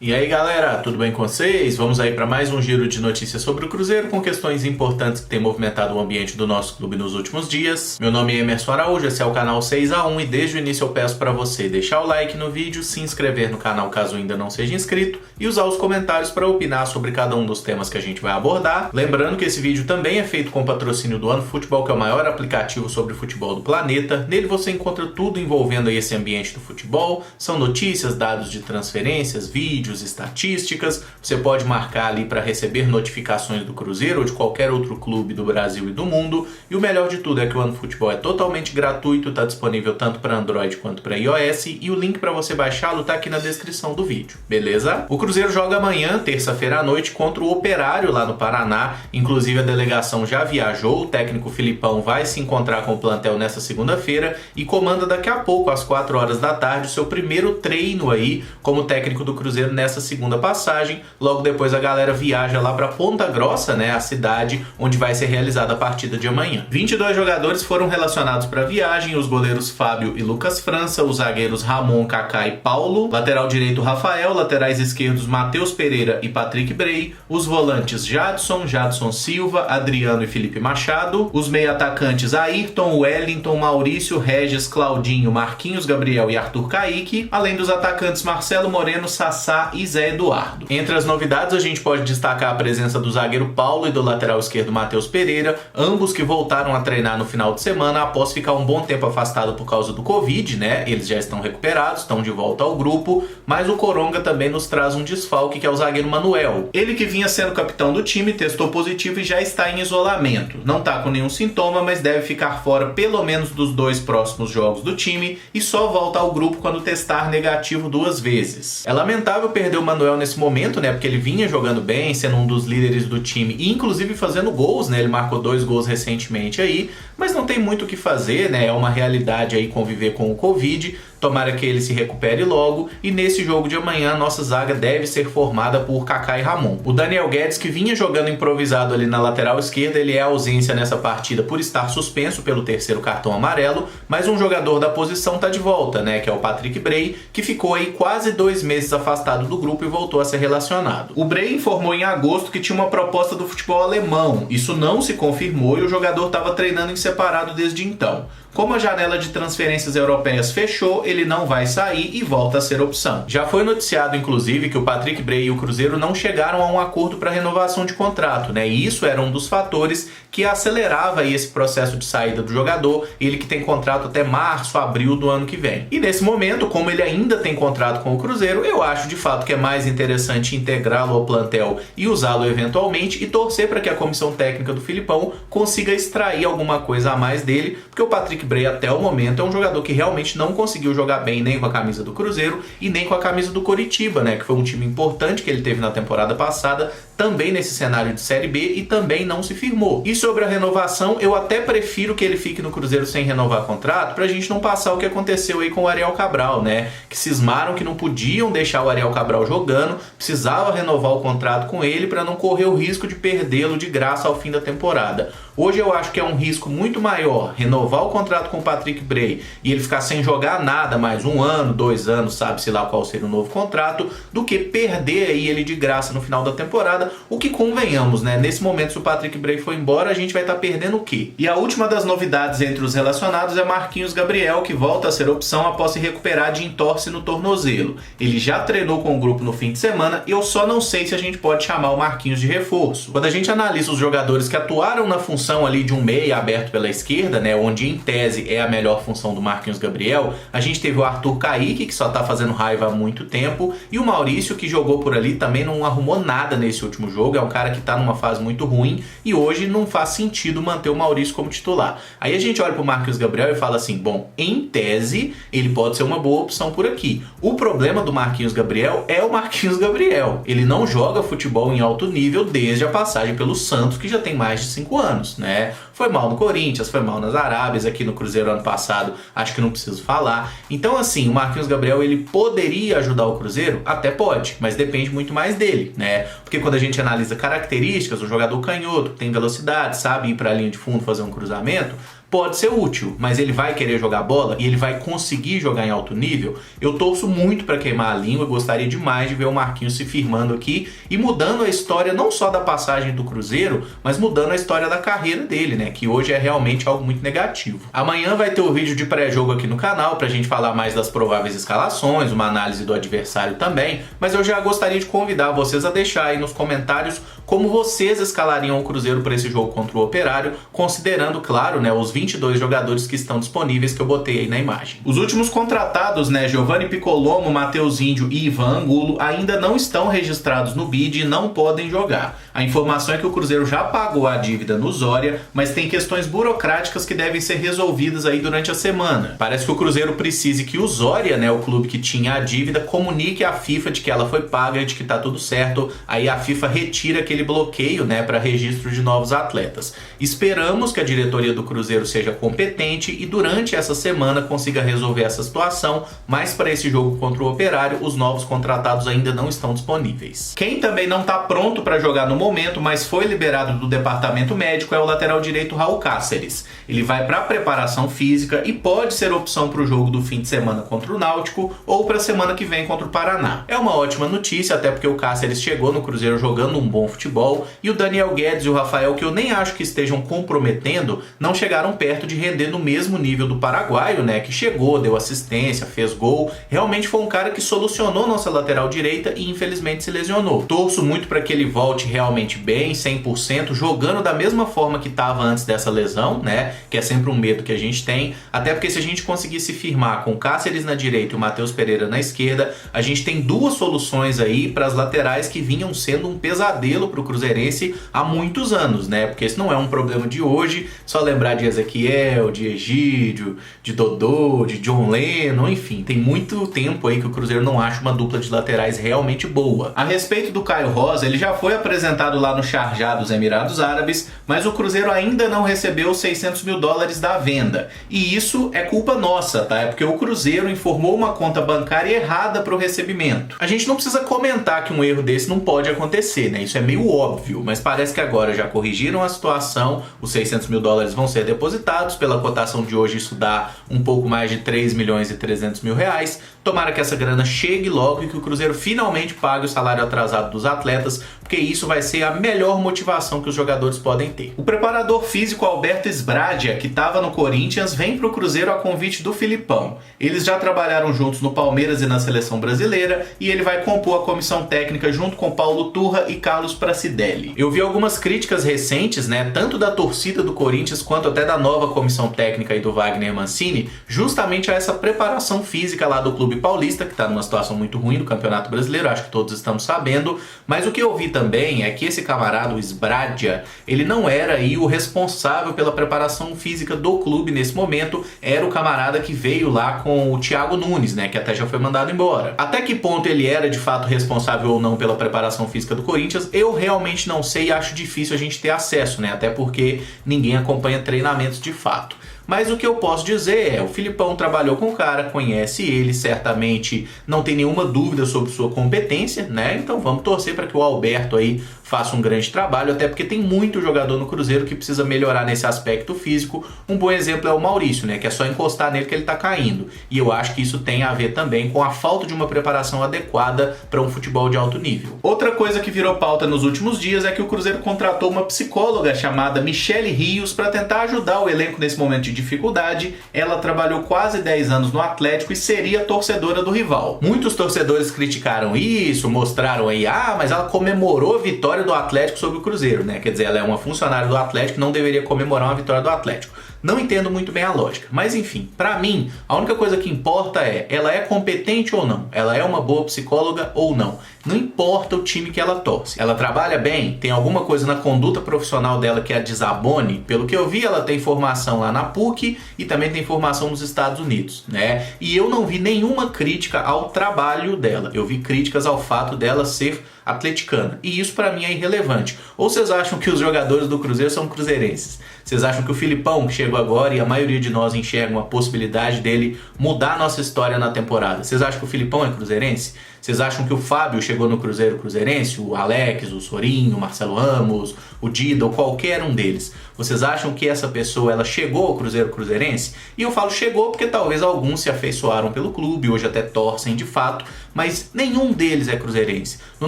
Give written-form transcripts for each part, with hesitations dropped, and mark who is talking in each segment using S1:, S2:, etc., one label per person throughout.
S1: E aí galera, tudo bem com vocês? Vamos aí para mais um giro de notícias sobre o Cruzeiro com questões importantes que têm movimentado o ambiente do nosso clube nos últimos dias. Meu nome é Emerson Araújo, esse é o canal 6x1 e desde o início eu peço para você deixar o like no vídeo, se inscrever no canal caso ainda não seja inscrito e usar os comentários para opinar sobre cada um dos temas que a gente vai abordar. Lembrando que esse vídeo também é feito com patrocínio do OneFootball, que é o maior aplicativo sobre futebol do planeta. Nele você encontra tudo envolvendo aí esse ambiente do futebol, são notícias, dados de transferências, vídeos, estatísticas, você pode marcar ali para receber notificações do Cruzeiro ou de qualquer outro clube do Brasil e do mundo, e o melhor de tudo é que o OneFootball é totalmente gratuito, está disponível tanto para Android quanto para iOS, e o link para você baixá-lo está aqui na descrição do vídeo, beleza? O Cruzeiro joga amanhã, terça-feira à noite, contra o Operário lá no Paraná, inclusive a delegação já viajou, o técnico Filipão vai se encontrar com o plantel nessa segunda-feira e comanda daqui a pouco, às 4 horas da tarde, o seu primeiro treino aí como técnico do Cruzeiro nessa segunda passagem. Logo depois a galera viaja lá para Ponta Grossa, né, a cidade onde vai ser realizada a partida de amanhã. 22 jogadores foram relacionados para a viagem, os goleiros Fábio e Lucas França, os zagueiros Ramon, Kaká e Paulo, lateral direito Rafael, laterais esquerdos Matheus Pereira e Patrick Bray, os volantes Jadson Silva, Adriano e Felipe Machado, os meia-atacantes Ayrton, Wellington, Maurício, Regis, Claudinho, Marquinhos Gabriel e Arthur Kaique, além dos atacantes Marcelo Moreno, Sassá e Zé Eduardo. Entre as novidades a gente pode destacar a presença do zagueiro Paulo e do lateral esquerdo Matheus Pereira, ambos que voltaram a treinar no final de semana após ficar um bom tempo afastado por causa do Covid, né? Eles já estão recuperados, estão de volta ao grupo, mas o Coronga também nos traz um desfalque, que é o zagueiro Manuel. Ele que vinha sendo capitão do time, testou positivo e já está em isolamento. Não está com nenhum sintoma, mas deve ficar fora pelo menos dos 2 próximos jogos do time e só volta ao grupo quando testar negativo 2 vezes. É lamentável perder o Manuel nesse momento, né? Porque ele vinha jogando bem, sendo um dos líderes do time e inclusive fazendo gols, né? Ele marcou 2 gols recentemente aí, mas não tem muito o que fazer, né? É uma realidade aí conviver com o Covid. Tomara que ele se recupere logo, e nesse jogo de amanhã a nossa zaga deve ser formada por Kaká e Ramon. O Daniel Guedes, que vinha jogando improvisado ali na lateral esquerda, ele é ausência nessa partida por estar suspenso pelo 3º cartão amarelo, mas um jogador da posição tá de volta, né, que é o Patrick Bray, que ficou aí quase 2 meses afastado do grupo e voltou a ser relacionado. O Bray informou em agosto que tinha uma proposta do futebol alemão, isso não se confirmou e o jogador estava treinando em separado desde então. Como a janela de transferências europeias fechou, ele não vai sair e volta a ser opção. Já foi noticiado, inclusive, que o Patrick Bray e o Cruzeiro não chegaram a um acordo para renovação de contrato, né? E isso era um dos fatores que acelerava aí esse processo de saída do jogador, ele que tem contrato até março, abril do ano que vem. E nesse momento, como ele ainda tem contrato com o Cruzeiro, eu acho de fato que é mais interessante integrá-lo ao plantel e usá-lo eventualmente e torcer para que a comissão técnica do Filipão consiga extrair alguma coisa a mais dele, porque o Patrick Bray até o momento é um jogador que realmente não conseguiu jogar bem nem com a camisa do Cruzeiro e nem com a camisa do Coritiba, né, que foi um time importante que ele teve na temporada passada, também nesse cenário de Série B, e também não se firmou. E sobre a renovação, eu até prefiro que ele fique no Cruzeiro sem renovar contrato, pra gente não passar o que aconteceu aí com o Ariel Cabral, né, que cismaram que não podiam deixar o Ariel Cabral jogando, precisava renovar o contrato com ele para não correr o risco de perdê-lo de graça ao fim da temporada. Hoje eu acho que é um risco muito maior renovar o contrato com o Patrick Bray e ele ficar sem jogar nada mais 1 ano, 2 anos, sabe-se lá qual seria o novo contrato, do que perder aí ele de graça no final da temporada, o que convenhamos, né? Nesse momento, se o Patrick Bray for embora, a gente vai estar perdendo o quê? E a última das novidades entre os relacionados é Marquinhos Gabriel, que volta a ser opção após se recuperar de entorse no tornozelo. Ele já treinou com o grupo no fim de semana e eu só não sei se a gente pode chamar o Marquinhos de reforço. Quando a gente analisa os jogadores que atuaram na função ali de um meia aberto pela esquerda, né, onde em tese é a melhor função do Marquinhos Gabriel, a gente teve o Arthur Kaique, que só tá fazendo raiva há muito tempo, e o Maurício, que jogou por ali, também não arrumou nada nesse último jogo, é um cara que tá numa fase muito ruim, e hoje não faz sentido manter o Maurício como titular. Aí a gente olha pro Marquinhos Gabriel e fala assim, bom, em tese, ele pode ser uma boa opção por aqui. O problema do Marquinhos Gabriel é o Marquinhos Gabriel. Ele não joga futebol em alto nível desde a passagem pelo Santos, que já tem mais de 5 anos, né? Foi mal no Corinthians, foi mal nas Arábias, aqui no Cruzeiro ano passado, acho que não preciso falar. Então assim, o Marquinhos Gabriel, ele poderia ajudar o Cruzeiro? Até pode, mas depende muito mais dele, né? Porque quando a gente analisa características, um jogador canhoto, tem velocidade, sabe ir para a linha de fundo fazer um cruzamento, pode ser útil, mas ele vai querer jogar bola e ele vai conseguir jogar em alto nível? Eu torço muito para queimar a língua e gostaria demais de ver o Marquinhos se firmando aqui e mudando a história não só da passagem do Cruzeiro, mas mudando a história da carreira dele, né? Que hoje é realmente algo muito negativo. Amanhã vai ter o vídeo de pré-jogo aqui no canal pra gente falar mais das prováveis escalações, uma análise do adversário também, mas eu já gostaria de convidar vocês a deixar aí nos comentários como vocês escalariam o Cruzeiro para esse jogo contra o Operário, considerando, claro, né, os 22 jogadores que estão disponíveis que eu botei aí na imagem. Os últimos contratados, né, Giovanni Piccolomo, Matheus Índio e Ivan Angulo, ainda não estão registrados no BID e não podem jogar. A informação é que o Cruzeiro já pagou a dívida no Zória, mas tem questões burocráticas que devem ser resolvidas aí durante a semana. Parece que o Cruzeiro precise que o Zória, né, o clube que tinha a dívida, comunique à FIFA de que ela foi paga e de que tá tudo certo. Aí a FIFA retira aquele bloqueio, né, para registro de novos atletas. Esperamos que a diretoria do Cruzeiro seja competente e durante essa semana consiga resolver essa situação, mas para esse jogo contra o Operário, os novos contratados ainda não estão disponíveis. Quem também não está pronto para jogar no momento, mas foi liberado do departamento médico, é o lateral direito Raul Cáceres. Ele vai para a preparação física e pode ser opção para o jogo do fim de semana contra o Náutico ou para a semana que vem contra o Paraná. É uma ótima notícia, até porque o Cáceres chegou no Cruzeiro jogando um bom futebol e o Daniel Guedes e o Rafael, que eu nem acho que estejam comprometendo, não chegaram perto de render no mesmo nível do paraguaio, né, que chegou, deu assistência, fez gol. Realmente foi um cara que solucionou nossa lateral direita e infelizmente se lesionou. Torço muito para que ele volte realmente bem, 100%, jogando da mesma forma que estava antes dessa lesão, né, que é sempre um medo que a gente tem, até porque se a gente conseguir se firmar com o Cáceres na direita e o Matheus Pereira na esquerda, a gente tem duas soluções aí para as laterais que vinham sendo um pesadelo para o cruzeirense há muitos anos, né? Porque esse não é um problema de hoje, só lembrar de Ezequiel, de Egídio, de Dodô, de John Lennon, enfim, tem muito tempo aí que o Cruzeiro não acha uma dupla de laterais realmente boa. A respeito do Caio Rosa, ele já foi apresentado lá no Sharjah dos Emirados Árabes, mas o Cruzeiro ainda não recebeu os $600 mil da venda. E isso é culpa nossa, tá? É porque o Cruzeiro informou uma conta bancária errada para o recebimento. A gente não precisa comentar que um erro desse não pode acontecer, né? Isso é meio óbvio, mas parece que agora já corrigiram a situação, os $600 mil vão ser depositados, pela cotação de hoje isso dá um pouco mais de 3 milhões e 300 mil reais. Tomara que essa grana chegue logo e que o Cruzeiro finalmente pague o salário atrasado dos atletas, porque isso vai ser a melhor motivação que os jogadores podem ter. O preparador físico Alberto Sbradia, que estava no Corinthians, vem para o Cruzeiro a convite do Filipão. Eles já trabalharam juntos no Palmeiras e na Seleção Brasileira e ele vai compor a comissão técnica junto com Paulo Turra e Carlos Pracidelli. Eu vi algumas críticas recentes, né, tanto da torcida do Corinthians quanto até da nova comissão técnica aí do Wagner Mancini, justamente a essa preparação física lá do Clube Paulista, que está numa situação muito ruim no Campeonato Brasileiro, acho que todos estamos sabendo, mas o que eu vi também é que esse camarada, o Sbradia, ele não era aí o responsável pela preparação física do clube nesse momento, era o camarada que veio lá com o Thiago Nunes, né, que até já foi mandado embora. Até que ponto ele era de fato responsável ou não pela preparação física do Corinthians, eu realmente não sei e acho difícil a gente ter acesso, né, até porque ninguém acompanha treinamentos de fato. Mas o que eu posso dizer é, o Filipão trabalhou com o cara, conhece ele, certamente não tem nenhuma dúvida sobre sua competência, né? Então vamos torcer para que o Alberto aí faça um grande trabalho, até porque tem muito jogador no Cruzeiro que precisa melhorar nesse aspecto físico. Um bom exemplo é o Maurício, né? Que é só encostar nele que ele tá caindo. E eu acho que isso tem a ver também com a falta de uma preparação adequada para um futebol de alto nível. Outra coisa que virou pauta nos últimos dias é que o Cruzeiro contratou uma psicóloga chamada Michele Rios para tentar ajudar o elenco nesse momento de dificuldade. Ela trabalhou quase 10 anos no Atlético e seria torcedora do rival. Muitos torcedores criticaram isso, mostraram aí, mas ela comemorou a vitória do Atlético sobre o Cruzeiro, né? Quer dizer, ela é uma funcionária do Atlético e não deveria comemorar uma vitória do Atlético. Não entendo muito bem a lógica, mas enfim, pra mim, a única coisa que importa é, ela é competente ou não? Ela é uma boa psicóloga ou não? Não importa o time que ela torce. Ela trabalha bem? Tem alguma coisa na conduta profissional dela que a desabone? Pelo que eu vi, ela tem formação lá na PUC e também tem formação nos Estados Unidos, né? E eu não vi nenhuma crítica ao trabalho dela. Eu vi críticas ao fato dela ser atleticana. E isso pra mim é irrelevante. Ou vocês acham que os jogadores do Cruzeiro são cruzeirenses? Vocês acham que o Filipão, que chegou agora e a maioria de nós enxerga uma possibilidade dele mudar a nossa história na temporada, vocês acham que o Filipão é cruzeirense? Vocês acham que o Fábio chegou no Cruzeiro cruzeirense? O Alex, o Sorinho, o Marcelo Ramos, o Dida ou qualquer um deles? Vocês acham que essa pessoa ela chegou ao Cruzeiro cruzeirense? E eu falo chegou porque talvez alguns se afeiçoaram pelo clube, hoje até torcem de fato, mas nenhum deles é cruzeirense. No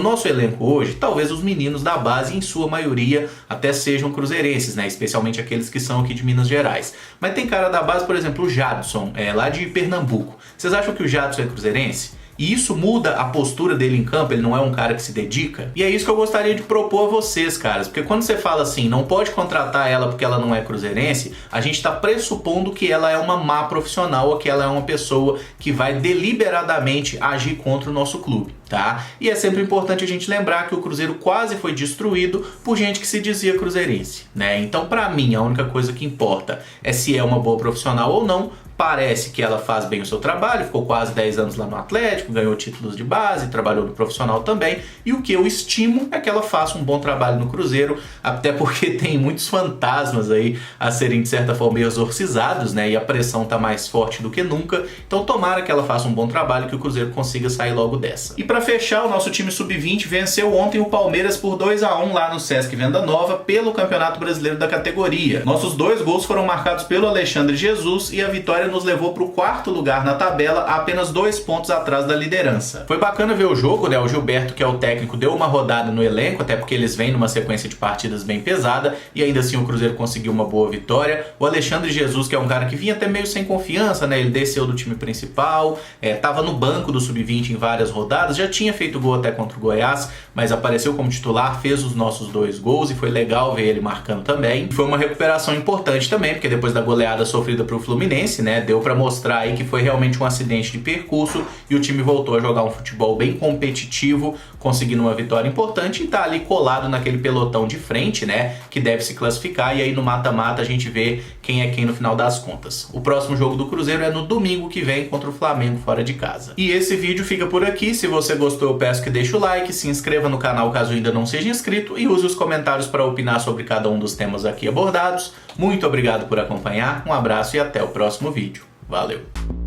S1: nosso elenco hoje, talvez os meninos da base, em sua maioria, até sejam cruzeirenses, né? Especialmente aqueles que são aqui de Minas Gerais. Mas tem cara da base, por exemplo, o Jadson, lá de Pernambuco. Vocês acham que o Jadson é cruzeirense? E isso muda a postura dele em campo, ele não é um cara que se dedica? E é isso que eu gostaria de propor a vocês, caras. Porque quando você fala assim, não pode contratar ela porque ela não é cruzeirense, a gente está pressupondo que ela é uma má profissional ou que ela é uma pessoa que vai deliberadamente agir contra o nosso clube, tá? E é sempre importante a gente lembrar que o Cruzeiro quase foi destruído por gente que se dizia cruzeirense, né? Então, pra mim, a única coisa que importa é se é uma boa profissional ou não. Parece que ela faz bem o seu trabalho, ficou quase 10 anos lá no Atlético, ganhou títulos de base, trabalhou no profissional também. E o que eu estimo é que ela faça um bom trabalho no Cruzeiro, até porque tem muitos fantasmas aí a serem de certa forma exorcizados, né? E a pressão tá mais forte do que nunca. Então tomara que ela faça um bom trabalho e que o Cruzeiro consiga sair logo dessa. E para fechar, o nosso time sub-20 venceu ontem o Palmeiras por 2-1 lá no Sesc Venda Nova pelo Campeonato Brasileiro da categoria. Nossos 2 gols foram marcados pelo Alexandre Jesus e a vitória nos levou para o 4º lugar na tabela, a apenas 2 pontos atrás da liderança. Foi bacana ver o jogo, né? O Gilberto, que é o técnico, deu uma rodada no elenco, até porque eles vêm numa sequência de partidas bem pesada, e ainda assim o Cruzeiro conseguiu uma boa vitória. O Alexandre Jesus, que é um cara que vinha até meio sem confiança, né? Ele desceu do time principal, tava no banco do sub-20 em várias rodadas, já tinha feito gol até contra o Goiás, mas apareceu como titular, fez os nossos 2 gols e foi legal ver ele marcando também. Foi uma recuperação importante também, porque depois da goleada sofrida pro Fluminense, né? Deu pra mostrar aí que foi realmente um acidente de percurso e o time voltou a jogar um futebol bem competitivo, conseguindo uma vitória importante e tá ali colado naquele pelotão de frente, né? Que deve se classificar e aí no mata-mata a gente vê quem é quem no final das contas. O próximo jogo do Cruzeiro é no domingo que vem contra o Flamengo fora de casa. E esse vídeo fica por aqui. Se você gostou, eu peço que deixe o like, se inscreva no canal caso ainda não seja inscrito e use os comentários para opinar sobre cada um dos temas aqui abordados. Muito obrigado por acompanhar, um abraço e até o próximo vídeo. Valeu!